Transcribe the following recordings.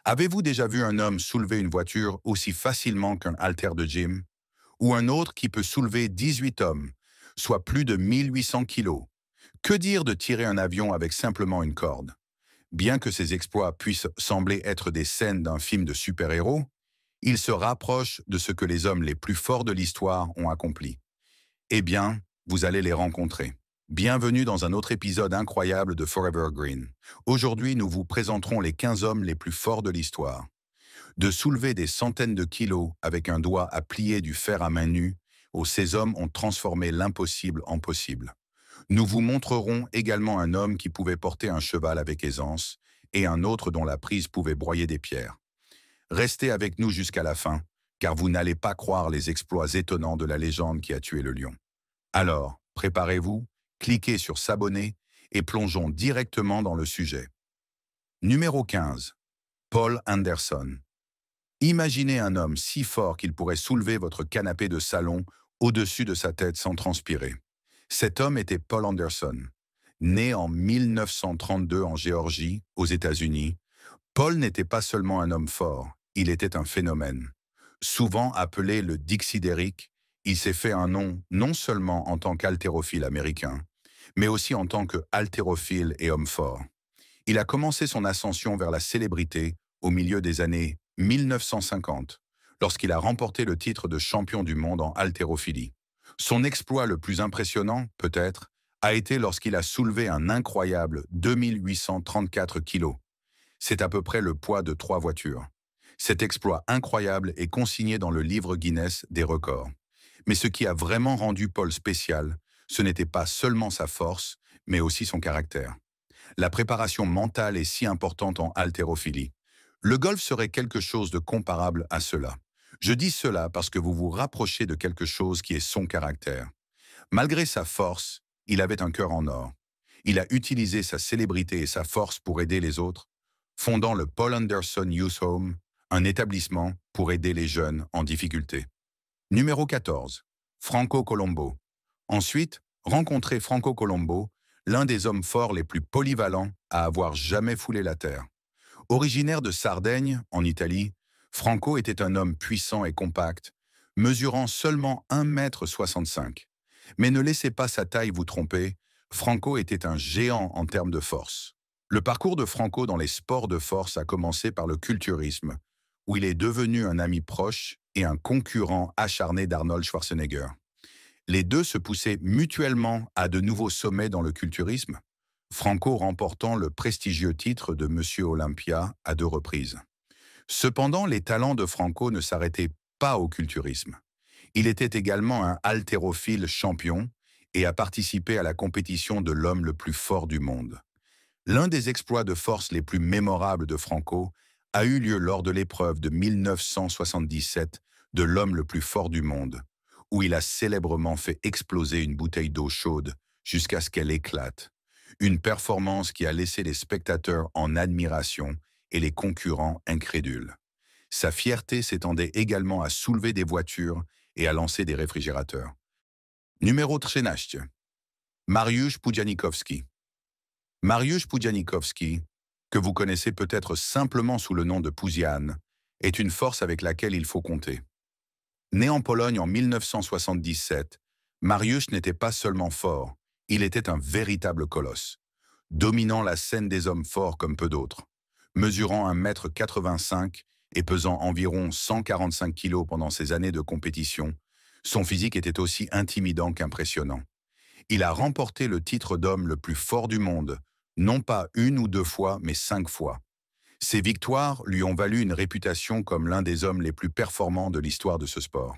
Avez-vous déjà vu un homme soulever une voiture aussi facilement qu'un haltère de gym? Ou un autre qui peut soulever 18 hommes, soit plus de 1800 kilos? Que dire de tirer un avion avec simplement une corde? Bien que ces exploits puissent sembler être des scènes d'un film de super-héros, ils se rapprochent de ce que les hommes les plus forts de l'histoire ont accompli. Eh bien, vous allez les rencontrer. Bienvenue dans un autre épisode incroyable de Forever Green. Aujourd'hui, nous vous présenterons les 15 hommes les plus forts de l'histoire. De soulever des centaines de kilos avec un doigt à plier du fer à main nue, ces hommes ont transformé l'impossible en possible. Nous vous montrerons également un homme qui pouvait porter un cheval avec aisance et un autre dont la prise pouvait broyer des pierres. Restez avec nous jusqu'à la fin, car vous n'allez pas croire les exploits étonnants de la légende qui a tué le lion. Alors, préparez-vous, cliquez sur s'abonner et plongeons directement dans le sujet. Numéro 15. Paul Anderson. Imaginez un homme si fort qu'il pourrait soulever votre canapé de salon au-dessus de sa tête sans transpirer. Cet homme était Paul Anderson. Né en 1932 en Géorgie, aux États-Unis, Paul n'était pas seulement un homme fort, il était un phénomène. Souvent appelé le Dixie d'Eric, il s'est fait un nom non seulement en tant qu'haltérophile américain, mais aussi en tant qu'haltérophile et homme fort. Il a commencé son ascension vers la célébrité au milieu des années 1950, lorsqu'il a remporté le titre de champion du monde en haltérophilie. Son exploit le plus impressionnant, peut-être, a été lorsqu'il a soulevé un incroyable 2834 kilos. C'est à peu près le poids de 3 voitures. Cet exploit incroyable est consigné dans le livre Guinness des records. Mais ce qui a vraiment rendu Paul spécial, ce n'était pas seulement sa force, mais aussi son caractère. La préparation mentale est si importante en haltérophilie. Le golf serait quelque chose de comparable à cela. Je dis cela parce que vous vous rapprochez de quelque chose qui est son caractère. Malgré sa force, il avait un cœur en or. Il a utilisé sa célébrité et sa force pour aider les autres, fondant le Paul Anderson Youth Home, un établissement pour aider les jeunes en difficulté. Numéro 14. Franco Colombo. Ensuite, rencontrez Franco Colombo, l'un des hommes forts les plus polyvalents à avoir jamais foulé la terre. Originaire de Sardaigne, en Italie, Franco était un homme puissant et compact, mesurant seulement 1,65 m. Mais ne laissez pas sa taille vous tromper, Franco était un géant en termes de force. Le parcours de Franco dans les sports de force a commencé par le culturisme, où il est devenu un ami proche et un concurrent acharné d'Arnold Schwarzenegger. Les deux se poussaient mutuellement à de nouveaux sommets dans le culturisme, Franco remportant le prestigieux titre de Monsieur Olympia à 2 reprises. Cependant, les talents de Franco ne s'arrêtaient pas au culturisme. Il était également un haltérophile champion et a participé à la compétition de l'homme le plus fort du monde. L'un des exploits de force les plus mémorables de Franco a eu lieu lors de l'épreuve de 1977 de l'homme le plus fort du monde, où il a célèbrement fait exploser une bouteille d'eau chaude jusqu'à ce qu'elle éclate. Une performance qui a laissé les spectateurs en admiration et les concurrents incrédules. Sa fierté s'étendait également à soulever des voitures et à lancer des réfrigérateurs. Numéro 13. Mariusz Pudzianowski. Mariusz Pudzianowski, que vous connaissez peut-être simplement sous le nom de Pudzian, est une force avec laquelle il faut compter. Né en Pologne en 1977, Mariusz n'était pas seulement fort, il était un véritable colosse, dominant la scène des hommes forts comme peu d'autres. Mesurant 1,85 m et pesant environ 145 kg pendant ses années de compétition, son physique était aussi intimidant qu'impressionnant. Il a remporté le titre d'homme le plus fort du monde, non pas 1 ou 2 fois, mais 5 fois. Ces victoires lui ont valu une réputation comme l'un des hommes les plus performants de l'histoire de ce sport.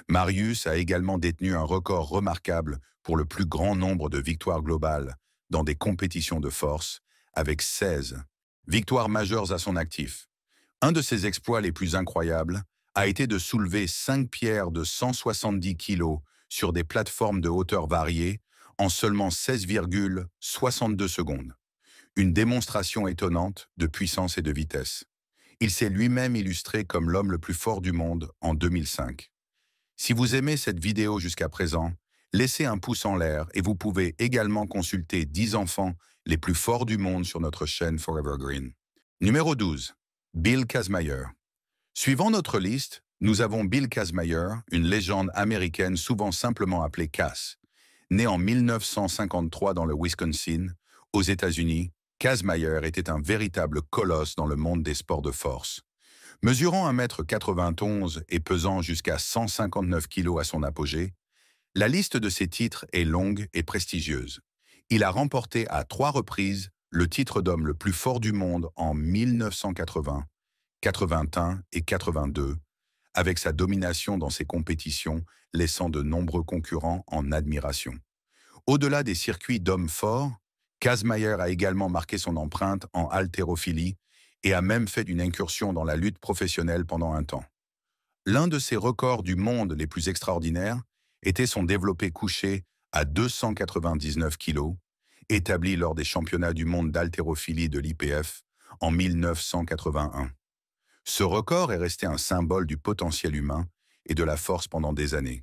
Mariusz a également détenu un record remarquable pour le plus grand nombre de victoires globales dans des compétitions de force, avec 16 victoires majeures à son actif. Un de ses exploits les plus incroyables a été de soulever 5 pierres de 170 kg sur des plateformes de hauteur variée en seulement 16,62 secondes. Une démonstration étonnante de puissance et de vitesse. Il s'est lui-même illustré comme l'homme le plus fort du monde en 2005. Si vous aimez cette vidéo jusqu'à présent, laissez un pouce en l'air et vous pouvez également consulter 10 enfants les plus forts du monde sur notre chaîne Forever Green. Numéro 12. Bill Kazmaier. Suivant notre liste, nous avons Bill Kazmaier, une légende américaine souvent simplement appelée Cass. Né en 1953 dans le Wisconsin, aux États-Unis, Kazmaier était un véritable colosse dans le monde des sports de force. Mesurant 1,91 m et pesant jusqu'à 159 kg à son apogée, la liste de ses titres est longue et prestigieuse. Il a remporté à 3 reprises le titre d'homme le plus fort du monde en 1980, 81 et 82, avec sa domination dans ses compétitions, laissant de nombreux concurrents en admiration. Au-delà des circuits d'hommes forts, Kazmaier a également marqué son empreinte en haltérophilie et a même fait une incursion dans la lutte professionnelle pendant un temps. L'un de ses records du monde les plus extraordinaires était son développé couché à 299 kg, établi lors des championnats du monde d'haltérophilie de l'IPF en 1981. Ce record est resté un symbole du potentiel humain et de la force pendant des années.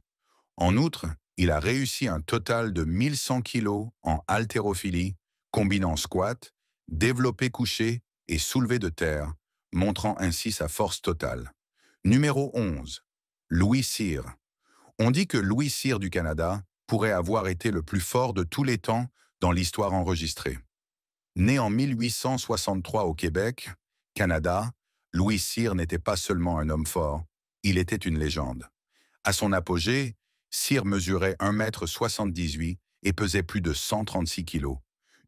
En outre, il a réussi un total de 1100 kg en haltérophilie, combinant squat, développé couché et soulevé de terre, montrant ainsi sa force totale. Numéro 11. Louis Cyr. On dit que Louis Cyr du Canada pourrait avoir été le plus fort de tous les temps dans l'histoire enregistrée. Né en 1863 au Québec, Canada, Louis Cyr n'était pas seulement un homme fort, il était une légende. À son apogée, Cyr mesurait 1,78 m et pesait plus de 136 kg.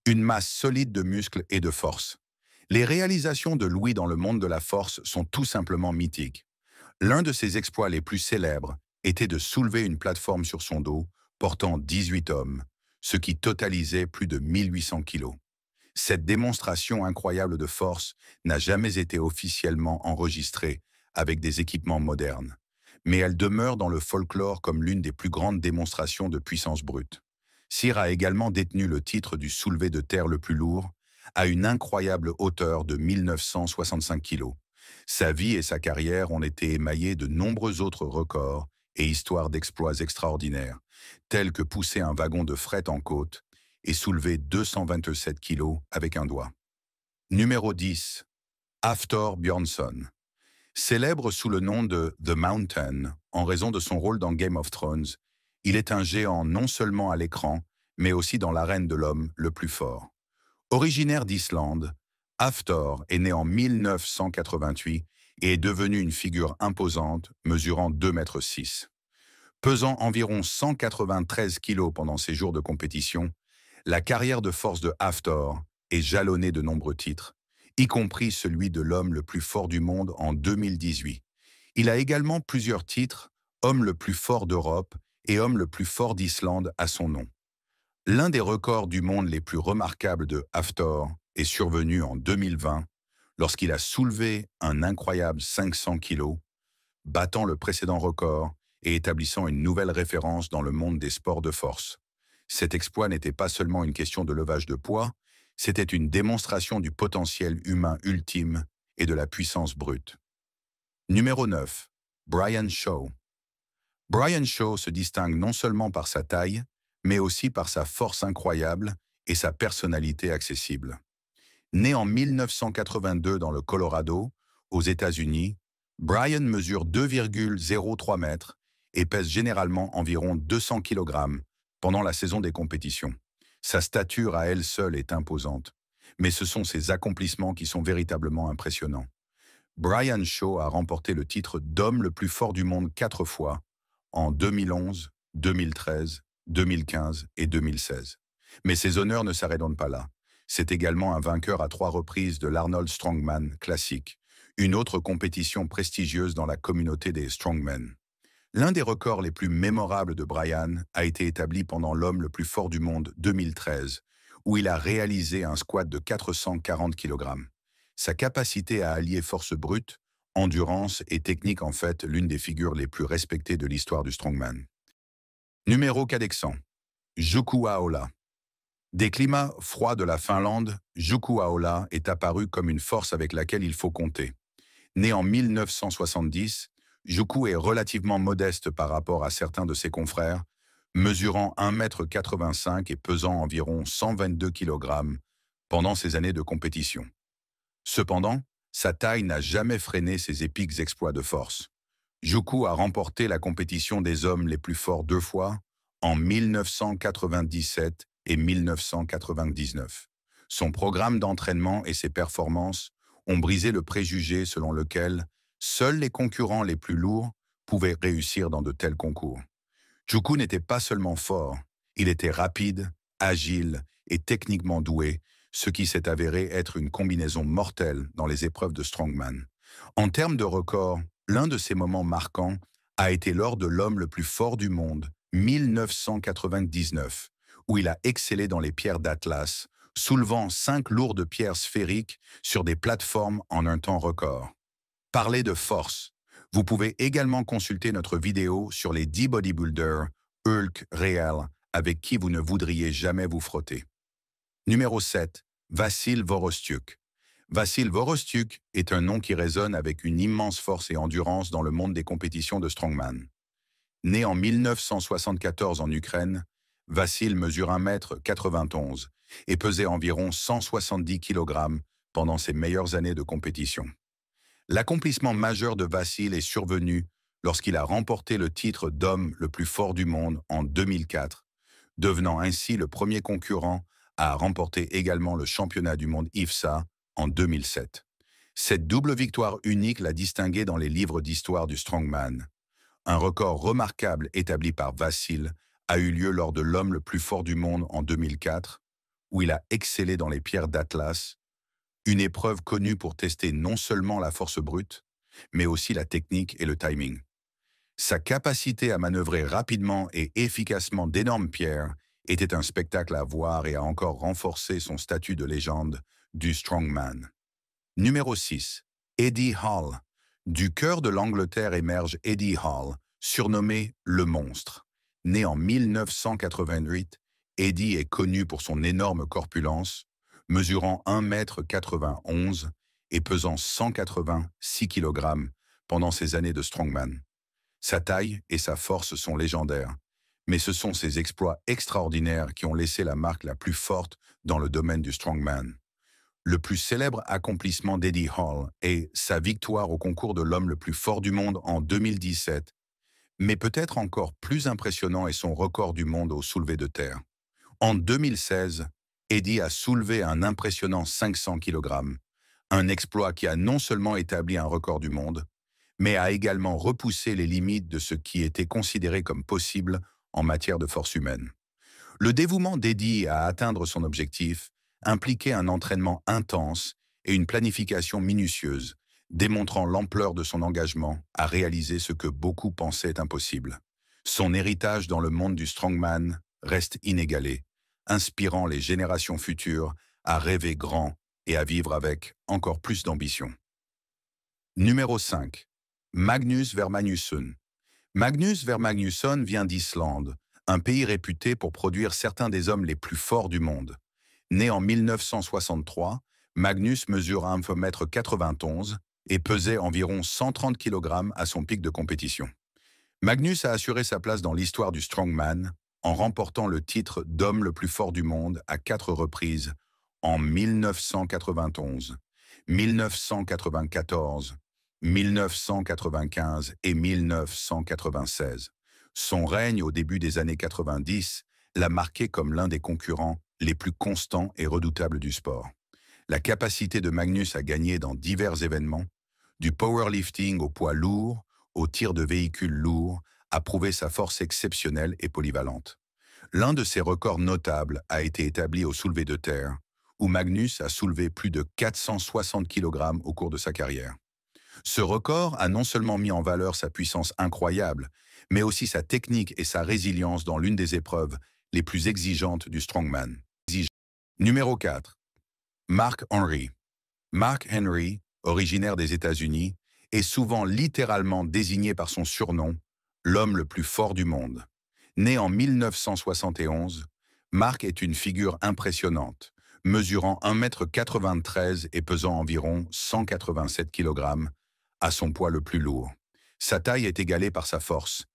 Une masse solide de muscles et de force. Les réalisations de Louis dans le monde de la force sont tout simplement mythiques. L'un de ses exploits les plus célèbres était de soulever une plateforme sur son dos, portant 18 hommes, ce qui totalisait plus de 1800 kg. Cette démonstration incroyable de force n'a jamais été officiellement enregistrée avec des équipements modernes, mais elle demeure dans le folklore comme l'une des plus grandes démonstrations de puissance brute. Cyr a également détenu le titre du soulevé de terre le plus lourd, à une incroyable hauteur de 1965 kg. Sa vie et sa carrière ont été émaillées de nombreux autres records et histoires d'exploits extraordinaires, tels que pousser un wagon de fret en côte et soulever 227 kg avec un doigt. Numéro 10. Hafthor Björnsson. Célèbre sous le nom de The Mountain, en raison de son rôle dans Game of Thrones, il est un géant non seulement à l'écran, mais aussi dans l'arène de l'homme le plus fort. Originaire d'Islande, Hafthor est né en 1988 et est devenu une figure imposante, mesurant 2,6 m. Pesant environ 193 kg pendant ses jours de compétition, la carrière de force de Hafthor est jalonnée de nombreux titres, y compris celui de l'homme le plus fort du monde en 2018. Il a également plusieurs titres, homme le plus fort d'Europe et homme le plus fort d'Islande à son nom. L'un des records du monde les plus remarquables de Hafthor est survenu en 2020, lorsqu'il a soulevé un incroyable 500 kg, battant le précédent record et établissant une nouvelle référence dans le monde des sports de force. Cet exploit n'était pas seulement une question de levage de poids, c'était une démonstration du potentiel humain ultime et de la puissance brute. Numéro 9. Brian Shaw. Brian Shaw se distingue non seulement par sa taille, mais aussi par sa force incroyable et sa personnalité accessible. Né en 1982 dans le Colorado, aux États-Unis, Brian mesure 2,03 m et pèse généralement environ 200 kg pendant la saison des compétitions. Sa stature à elle seule est imposante, mais ce sont ses accomplissements qui sont véritablement impressionnants. Brian Shaw a remporté le titre d'homme le plus fort du monde 4 fois, en 2011, 2013, 2015 et 2016. Mais ses honneurs ne s'arrêtent donc pas là. C'est également un vainqueur à 3 reprises de l'Arnold Strongman Classic, une autre compétition prestigieuse dans la communauté des strongmen. L'un des records les plus mémorables de Brian a été établi pendant l'homme le plus fort du monde 2013, où il a réalisé un squat de 440 kg. Sa capacité à allier force brute, endurance et technique en fait l'une des figures les plus respectées de l'histoire du strongman. Numéro 4. Jukku Ahola. Des climats froids de la Finlande, Jukku Ahola est apparu comme une force avec laquelle il faut compter. Né en 1970, Jukku est relativement modeste par rapport à certains de ses confrères, mesurant 1,85 m et pesant environ 122 kg pendant ses années de compétition. Cependant, Sa taille n'a jamais freiné ses épiques exploits de force. Juku a remporté la compétition des hommes les plus forts 2 fois, en 1997 et 1999. Son programme d'entraînement et ses performances ont brisé le préjugé selon lequel seuls les concurrents les plus lourds pouvaient réussir dans de tels concours. Juku n'était pas seulement fort, il était rapide, agile et techniquement doué, ce qui s'est avéré être une combinaison mortelle dans les épreuves de strongman. En termes de records, l'un de ces moments marquants a été lors de l'homme le plus fort du monde, 1999, où il a excellé dans les pierres d'Atlas, soulevant 5 lourdes pierres sphériques sur des plateformes en un temps record. Parlez de force. Vous pouvez également consulter notre vidéo sur les 10 bodybuilders Hulk réels avec qui vous ne voudriez jamais vous frotter. Numéro 7. Vassil Vorostyuk. Vassil Vorostyuk est un nom qui résonne avec une immense force et endurance dans le monde des compétitions de strongman. Né en 1974 en Ukraine, Vassil mesure 1,91 m et pesait environ 170 kg pendant ses meilleures années de compétition. L'accomplissement majeur de Vassil est survenu lorsqu'il a remporté le titre d'homme le plus fort du monde en 2004, devenant ainsi le premier concurrent à remporter également le championnat du monde IFSA en 2007. Cette double victoire unique l'a distingué dans les livres d'histoire du strongman. Un record remarquable établi par Vassil a eu lieu lors de l'homme le plus fort du monde en 2004, où il a excellé dans les pierres d'Atlas, une épreuve connue pour tester non seulement la force brute, mais aussi la technique et le timing. Sa capacité à manœuvrer rapidement et efficacement d'énormes pierres était un spectacle à voir et a encore renforcé son statut de légende du strongman. Numéro 6. Eddie Hall. Du cœur de l'Angleterre émerge Eddie Hall, surnommé le Monstre. Né en 1988, Eddie est connu pour son énorme corpulence, mesurant 1,91 m et pesant 186 kg pendant ses années de strongman. Sa taille et sa force sont légendaires, mais ce sont ses exploits extraordinaires qui ont laissé la marque la plus forte dans le domaine du strongman. Le plus célèbre accomplissement d'Eddie Hall est sa victoire au concours de l'homme le plus fort du monde en 2017, mais peut-être encore plus impressionnant est son record du monde au soulevé de terre. En 2016, Eddie a soulevé un impressionnant 500 kg, un exploit qui a non seulement établi un record du monde, mais a également repoussé les limites de ce qui était considéré comme possible en matière de force humaine. Le dévouement d'Eddie à atteindre son objectif impliquait un entraînement intense et une planification minutieuse, démontrant l'ampleur de son engagement à réaliser ce que beaucoup pensaient impossible. Son héritage dans le monde du strongman reste inégalé, inspirant les générations futures à rêver grand et à vivre avec encore plus d'ambition. Numéro 5. Magnus Vermagnusson. Magnus Vermagnusson vient d'Islande, un pays réputé pour produire certains des hommes les plus forts du monde. Né en 1963, Magnus mesure 1,91 m et pesait environ 130 kg à son pic de compétition. Magnus a assuré sa place dans l'histoire du strongman en remportant le titre d'homme le plus fort du monde à 4 reprises en 1991, 1994, 1995 et 1996. Son règne au début des années 90 l'a marqué comme l'un des concurrents les plus constants et redoutables du sport. La capacité de Magnus à gagner dans divers événements, du powerlifting au poids lourd, au tir de véhicules lourds, a prouvé sa force exceptionnelle et polyvalente. L'un de ses records notables a été établi au soulevé de terre, où Magnus a soulevé plus de 460 kg au cours de sa carrière. Ce record a non seulement mis en valeur sa puissance incroyable, mais aussi sa technique et sa résilience dans l'une des épreuves les plus exigeantes du strongman. Numéro 4. Mark Henry. Mark Henry, originaire des États-Unis, est souvent littéralement désigné par son surnom, l'homme le plus fort du monde. Né en 1971, Mark est une figure impressionnante, mesurant 1,93 m et pesant environ 187 kg à son poids le plus lourd. Sa taille est égalée par sa force,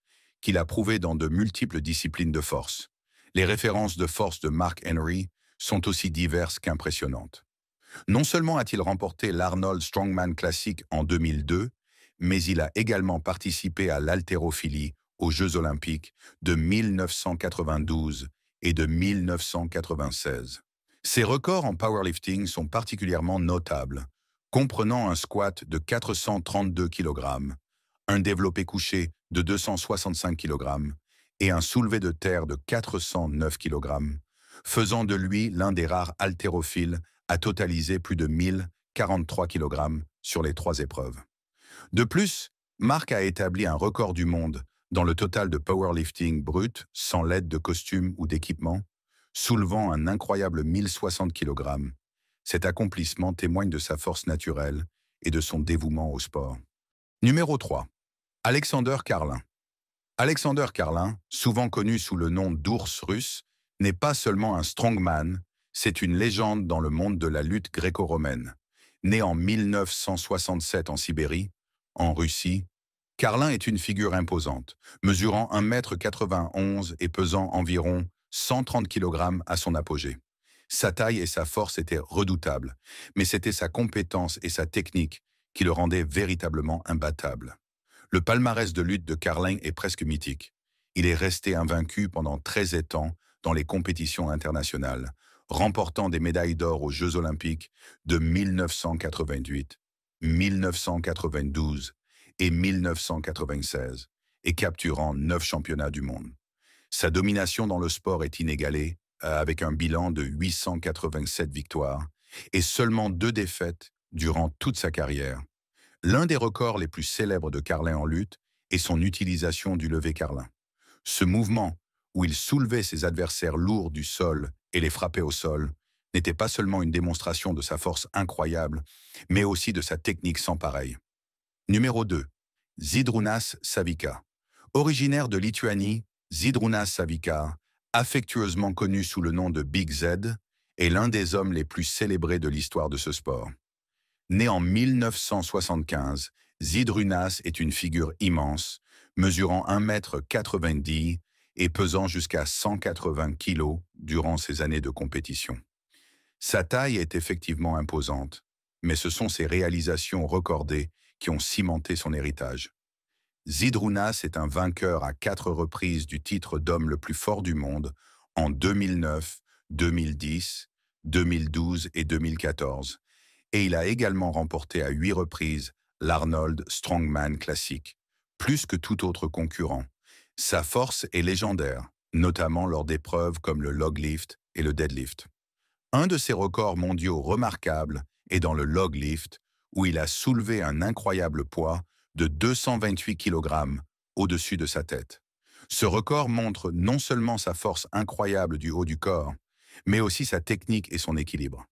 qu'il a prouvée dans de multiples disciplines de force. Les références de force de Mark Henry sont aussi diverses qu'impressionnantes. Non seulement a-t-il remporté l'Arnold Strongman Classic en 2002, mais il a également participé à l'haltérophilie aux Jeux olympiques de 1992 et de 1996. Ses records en powerlifting sont particulièrement notables, comprenant un squat de 432 kg, un développé couché de 265 kg et un soulevé de terre de 409 kg, faisant de lui l'un des rares haltérophiles à totaliser plus de 1043 kg sur les 3 épreuves. De plus, Mark a établi un record du monde dans le total de powerlifting brut sans l'aide de costumes ou d'équipement, soulevant un incroyable 1060 kg. Cet accomplissement témoigne de sa force naturelle et de son dévouement au sport. Numéro 3. Alexander Karlin. Alexander Karlin, souvent connu sous le nom d'ours russe, n'est pas seulement un strongman, c'est une légende dans le monde de la lutte gréco-romaine. Né en 1967 en Sibérie, en Russie, Karlin est une figure imposante, mesurant 1,91 m et pesant environ 130 kg à son apogée. Sa taille et sa force étaient redoutables, mais c'était sa compétence et sa technique qui le rendaient véritablement imbattable. Le palmarès de lutte de Karlin est presque mythique. Il est resté invaincu pendant 13 ans dans les compétitions internationales, remportant des médailles d'or aux Jeux olympiques de 1988, 1992 et 1996, et capturant 9 championnats du monde. Sa domination dans le sport est inégalée, avec un bilan de 887 victoires et seulement 2 défaites durant toute sa carrière. L'un des records les plus célèbres de Karlin en lutte est son utilisation du levé Karlin. Ce mouvement, où il soulevait ses adversaires lourds du sol et les frappait au sol, n'était pas seulement une démonstration de sa force incroyable, mais aussi de sa technique sans pareille. Numéro 2. Zydrunas Savickas. Originaire de Lituanie, Zydrunas Savickas, affectueusement connu sous le nom de Big Z, est l'un des hommes les plus célébrés de l'histoire de ce sport. Né en 1975, Zydrunas est une figure immense, mesurant 1,90 m et pesant jusqu'à 180 kg durant ses années de compétition. Sa taille est effectivement imposante, mais ce sont ses réalisations recordées qui ont cimenté son héritage. Zydrunas est un vainqueur à 4 reprises du titre d'homme le plus fort du monde en 2009, 2010, 2012 et 2014, et il a également remporté à 8 reprises l'Arnold Strongman Classic, plus que tout autre concurrent. Sa force est légendaire, notamment lors d'épreuves comme le log lift et le deadlift. Un de ses records mondiaux remarquables est dans le log lift, où il a soulevé un incroyable poids de 228 kg au-dessus de sa tête. Ce record montre non seulement sa force incroyable du haut du corps, mais aussi sa technique et son équilibre.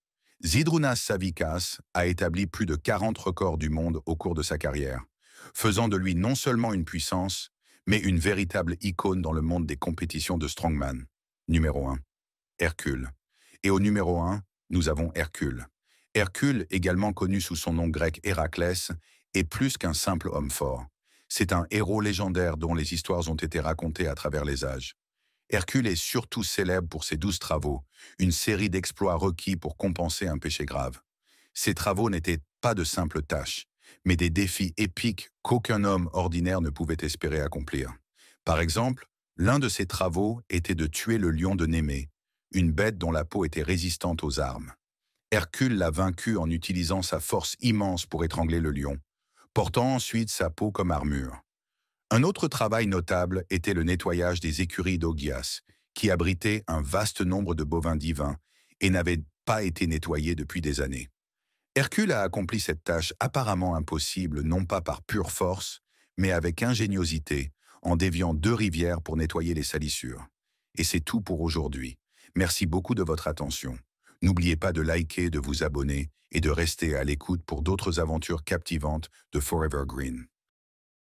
Zydrunas Savickas a établi plus de 40 records du monde au cours de sa carrière, faisant de lui non seulement une puissance, mais une véritable icône dans le monde des compétitions de strongman. Numéro 1. Hercule. Et au numéro 1, nous avons Hercule. Hercule, également connu sous son nom grec Héraclès, est plus qu'un simple homme fort. C'est un héros légendaire dont les histoires ont été racontées à travers les âges. Hercule est surtout célèbre pour ses 12 travaux, une série d'exploits requis pour compenser un péché grave. Ces travaux n'étaient pas de simples tâches, mais des défis épiques qu'aucun homme ordinaire ne pouvait espérer accomplir. Par exemple, l'un de ses travaux était de tuer le lion de Némée, une bête dont la peau était résistante aux armes. Hercule l'a vaincu en utilisant sa force immense pour étrangler le lion, portant ensuite sa peau comme armure. Un autre travail notable était le nettoyage des écuries d'Augias, qui abritaient un vaste nombre de bovins divins et n'avaient pas été nettoyés depuis des années. Hercule a accompli cette tâche apparemment impossible non pas par pure force, mais avec ingéniosité, en déviant 2 rivières pour nettoyer les salissures. Et c'est tout pour aujourd'hui. Merci beaucoup de votre attention. N'oubliez pas de liker, de vous abonner et de rester à l'écoute pour d'autres aventures captivantes de Forever Green.